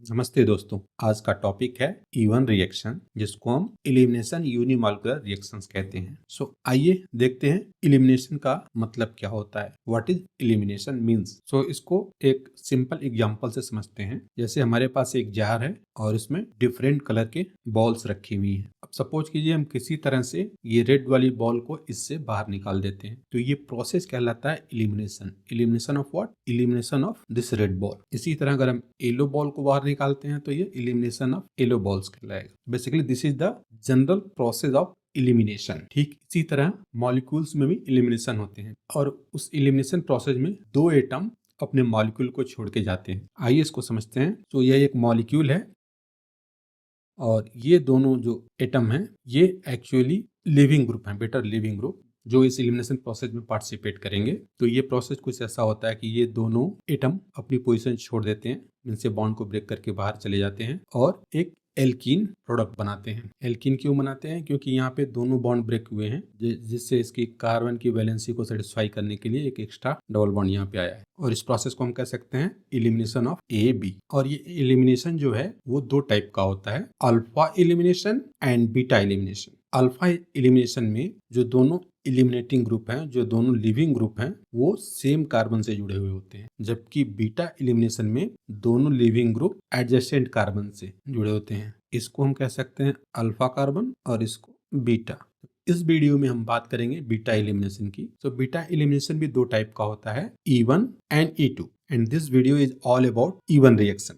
नमस्ते दोस्तों, आज का टॉपिक है इवन रिएक्शन, जिसको हम एलिमिनेशन यूनिमॉलिक्यूलर रिएक्शंस कहते हैं। आइए देखते हैं एलिमिनेशन का मतलब क्या होता है। What is elimination means. इसको एक सिंपल एग्जांपल से समझते हैं। जैसे हमारे पास एक जार है और इसमें डिफरेंट कलर के बॉल्स रखी हुई हैं। अब सपोज कीजिए हम किसी तरह से ये रेड वाली बॉल को इससे बाहर निकाल देते हैं, तो ये प्रोसेस कहलाता है elimination. Elimination of what? Elimination of this red ball. इसी तरह अगर हम येलो बॉल को बाहर निकालते हैं तो ये एलिमिनेशन ऑफ येलो बॉल्स कहलाएगा। Basically this is the general process of elimination. ठीक इसी तरह मॉलिक्यूल्स में भी एलिमिनेशन होते हैं और उस एलिमिनेशन प्रोसेस में दो एटम अपने मॉलिक्यूल को छोड़ के जाते हैं। आइए इसको समझते हैं। तो यह एक मॉलिक्यूल है और ये दोनों जो एटम हैं ये एक्चुअली लिविंग ग्रुप हैं, बेटर लिविंग ग्रुप, जो इस एलिमिनेशन प्रोसेस में पार्टिसिपेट करेंगे। तो ये प्रोसेस कुछ ऐसा होता है कि ये दोनों एटम अपनी पोजीशन छोड़ देते हैं, इनसे बॉन्ड को ब्रेक करके बाहर चले जाते हैं और एक एल्कीन प्रोडक्ट बनाते हैं। एल्कीन क्यों बनाते हैं? क्योंकि यहाँ पे दोनों बॉन्ड ब्रेक हुए हैं, जिससे इसकी कार्बन की वैलेंसी को सेटिस्फाई करने के लिए एक एक्स्ट्रा डबल बॉन्ड यहाँ पे आया है। और इस प्रोसेस को हम कह सकते हैं एलिमिनेशन ऑफ ए बी। और ये एलिमिनेशन जो है वो दो टाइप का होता है, alpha elimination and beta elimination. Alpha elimination में जो दोनों एलिमिनेटिंग ग्रुप हैं, जो दोनों लिविंग ग्रुप हैं, वो सेम कार्बन से जुड़े हुए होते हैं, जबकि बीटा एलिमिनेशन में दोनों लिविंग ग्रुप एडजेसेंट कार्बन से जुड़े होते हैं। इसको हम कह सकते हैं अल्फा कार्बन और इसको बीटा। इस वीडियो में हम बात करेंगे बीटा एलिमिनेशन की। बीटा एलिमिनेशन भी दो टाइप का होता है, E1 and E2, and this video is all about even reaction.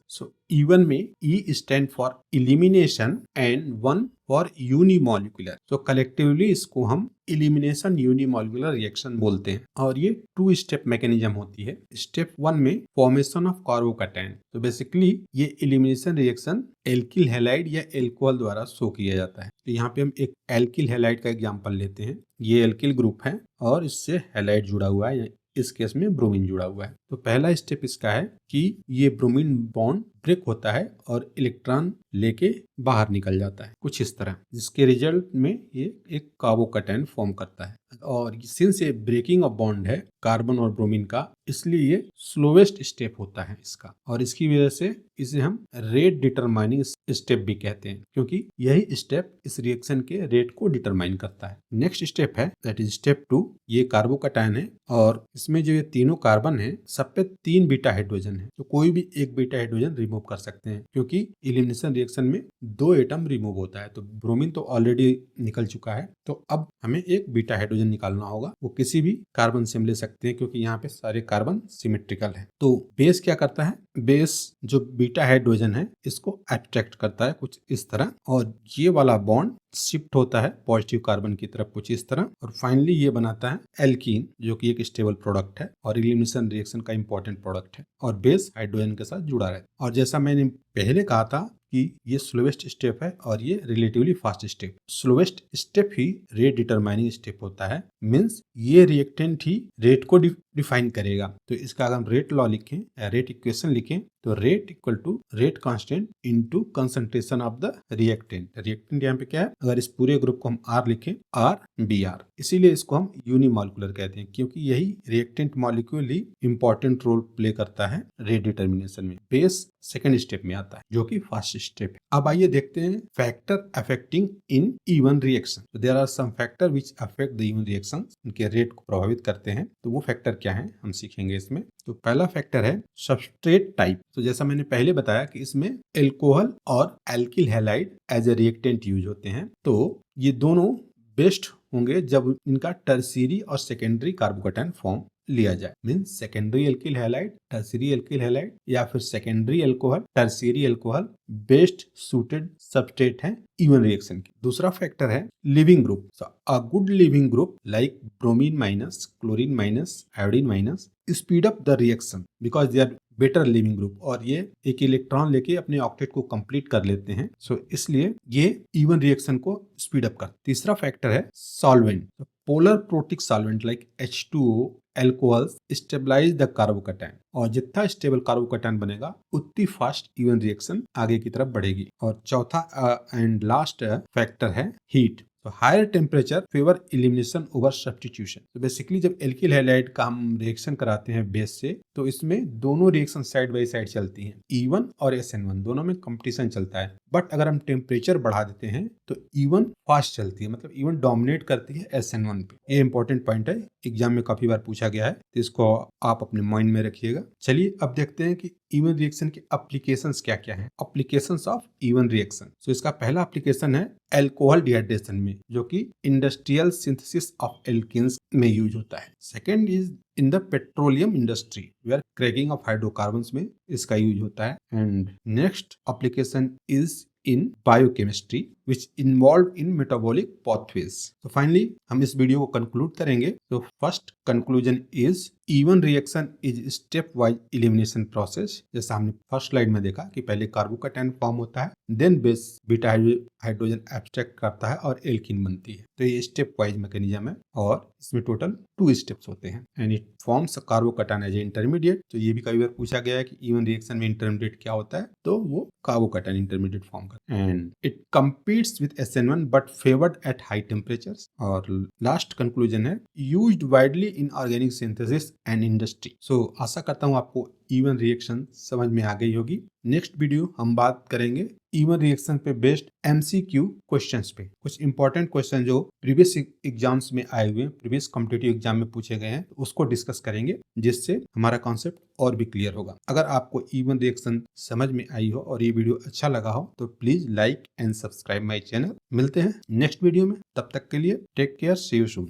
E1 में E stand for elimination and 1 for unimolecular. collectively इसको हम elimination unimolecular reaction बोलते हैं और ये 2 स्टेप मैकेनिज्म होती है। स्टेप 1 में फॉर्मेशन ऑफ कार्बोकैटायन। तो बेसिकली ये एलिमिनेशन रिएक्शन एल्किल हैलाइड या एल्कोहल द्वारा शो किया जाता है। तो यहाँ पे हम एक एल्किल हैलाइड का एग्जांपल लेते हैं। ये एल्किल ग्रुप है और इससे हैलाइड जुड़ा हुआ है, इस केस में ब्रोमीन जुड़ा हुआ है। तो पहला स्टेप इसका है कि ये ब्रोमीन बॉन्ड ब्रेक होता है और इलेक्ट्रॉन लेके बाहर निकल जाता है कुछ इस तरह, जिसके रिजल्ट में ये एक कार्बोकैटायन फॉर्म करता है। और सिंस ये ब्रेकिंग ऑफ बॉन्ड है कार्बन और ब्रोमीन का, इसलिए ये स्लोवेस्ट स्टेप होता है इसका, और इसकी वजह से इसे हम रेट डिटरमाइनिंग स्टेप भी कहते हैं, क्योंकि यही स्टेप इस रिएक्शन के रेट को डिटरमाइन करता है। नेक्स्ट स्टेप है दैट इज स्टेप 2। ये कार्बोकैटायन है और इसमें जो ये तीनों कार्बन है सब पे 3 बीटा हाइड्रोजन है। तो कोई भी एक बीटा हाइड्रोजन रिमूव कर सकते हैं, क्योंकि एलिमिनेशन रिएक्शन में 2 एटम रिमूव होता है। तो ब्रोमीन तो ऑलरेडी निकल चुका है, तो अब हमें एक बीटा हाइड्रोजन निकालना होगा। वो किसी भी कार्बन से हम ले सकते हैं, क्योंकि यहाँ पे सारे कार्बन सिमेट्रिकल है। तो बेस क्या करता है? बेस जो बीटा हाइड्रोजन है इसको अट्रैक्ट करता है कुछ इस तरह, और ये वाला बॉन्ड शिफ्ट होता है पॉजिटिव कार्बन की तरफ कुछ इस तरह, और फाइनली ये बनाता है एल्कीन, जो कि एक स्टेबल प्रोडक्ट है और एलिमिनेशन रिएक्शन का इंपॉर्टेंट प्रोडक्ट है, और बेस हाइड्रोजन के साथ जुड़ा रहता है। और जैसा मैंने पहले कहा था कि ये स्लोवेस्ट स्टेप है और ये relatively fast step. Slowest step ही रेट डिटरमाइनिंग स्टेप होता है, मींस ये रिएक्टेंट ही रेट को डिफाइन करेगा। तो इसका अगर हम रेट लॉ लिखें, रेट इक्वेशन लिखें, तो rate equal to rate constant into concentration of the reactant. Reactant यहाँ पे क्या है? अगर इस पूरे ग्रुप को हम R लिखें, RBr, इसीलिए इसको हम यूनिमॉलिक्यूलर कहते हैं, क्योंकि यही रिएक्टेंट मॉलिक्यूल ही इंपॉर्टेंट रोल प्ले करता है रेट डिटरमिनेशन में। बेस सेकेंड स्टेप में आता है, जो कि फास्ट स्टेप है। अब आइए देखते हैं factor affecting in E one reaction. There are some factor which affect the E one reaction, इनके रेट को प्रभावित करते हैं। तो वो फैक्टर क्या है हम सीखेंगे इसमें। तो पहला फैक्टर है सबस्ट्रेट टाइप। तो जैसा मैंने पहले बताया कि इसमें एल्कोहल और alkyl halide as a reactant use होते हैं। तो ये दोनों बेस्ट होंगे जब इनका टर्शियरी और सेकेंडरी कार्बोकैटायन फॉर्म लिया जाए, means secondary alkyl halide, tertiary alkyl halide, या फिर secondary alcohol, tertiary alcohol best suited substrate है इवन रिएक्शन की। दूसरा फैक्टर है leaving group. A good leaving group like bromine minus, chlorine minus, iodine minus speed up the reaction because they are better leaving group, और ये एक electron लेके अपने octet को कंप्लीट कर लेते हैं। इसलिए ये इवन रिएक्शन को स्पीड अप कर। तीसरा फैक्टर है solvent. Polar protic solvent like H2O, alcohols stabilise the carbocation, और जितना स्टेबल कार्बोकैटायन बनेगा उतनी फास्ट इवन रिएक्शन आगे की तरफ बढ़ेगी। और चौथा एंड लास्ट फैक्टर है हीट। तो higher temperature favour elimination over substitution. तो बेसिकली जब एल्किल हैलाइड का हम रिएक्शन कराते हैं बेस से, तो इसमें दोनों रिएक्शन साइड बाई साइड चलती हैं, E1 और SN1 दोनों में कंपटीशन चलता है। बट अगर हम टेम्परेचर बढ़ा देते हैं तो E1 फास्ट चलती है, मतलब E1 डोमिनेट करती है SN1 पे। ये इंपॉर्टेंट पॉइंट है, एग्जाम में काफी बार पूछा गया है, तो इसको आप अपने माइंड में रखिएगा। चलिए अब देखते हैं कि इवन रिएक्शन के एप्लीकेशंस क्या क्या हैं। Applications of E one reaction. So इसका पहला एप्लीकेशन है अल्कोहल डिहाइड्रेशन में, जो कि इंडस्ट्रियल सिंथेसिस ऑफ एल्किन्स में यूज होता है। Second is in the petroleum industry where cracking of hydrocarbons में इसका यूज होता है। And next application is in biochemistry which involved in metabolic pathways. So finally हम इस वीडियो को कंक्लूड करेंगे। तो first conclusion is E one reaction is step wise elimination process. जैसा हमने फर्स्ट स्लाइड में देखा कि पहले कार्बोकैटायन फॉर्म होता है, then base beta hydrogen abstract करता है और एल्कीन बनती है। तो ये स्टेप वाइज मैकेनिज्म है और इसमें टोटल 2 स्टेप्स होते हैं and it forms carbocation as intermediate. तो ये भी कई बार पूछा गया है कि इवन रिएक्शन में इंटरमीडिएट क्या होता है, तो वो कार्बोकैटायन इंटरमीडिएट फॉर्म करता है and it competes with SN1 but favored at high temperatures। और लास्ट कंक्लूजन है used widely in organic synthesis and industry. So आशा करता हूँ आपको इवन रिएक्शन समझ में आ गई होगी। नेक्स्ट वीडियो हम बात करेंगे इवन रिएक्शन पे बेस्ड MCQ क्वेश्चंस पे। कुछ इंपॉर्टेंट क्वेश्चन जो प्रीवियस एग्जाम्स में आए हुए, प्रीवियस कॉम्पिटिटिव एग्जाम में पूछे गए हैं, उसको डिस्कस करेंगे, जिससे हमारा कॉन्सेप्ट और भी क्लियर होगा। अगर आपको इवन रिएक्शन समझ में आई हो और ये वीडियो अच्छा लगा हो तो please like and subscribe my channel. मिलते हैं नेक्स्ट वीडियो में, तब तक के लिए take care, see you soon.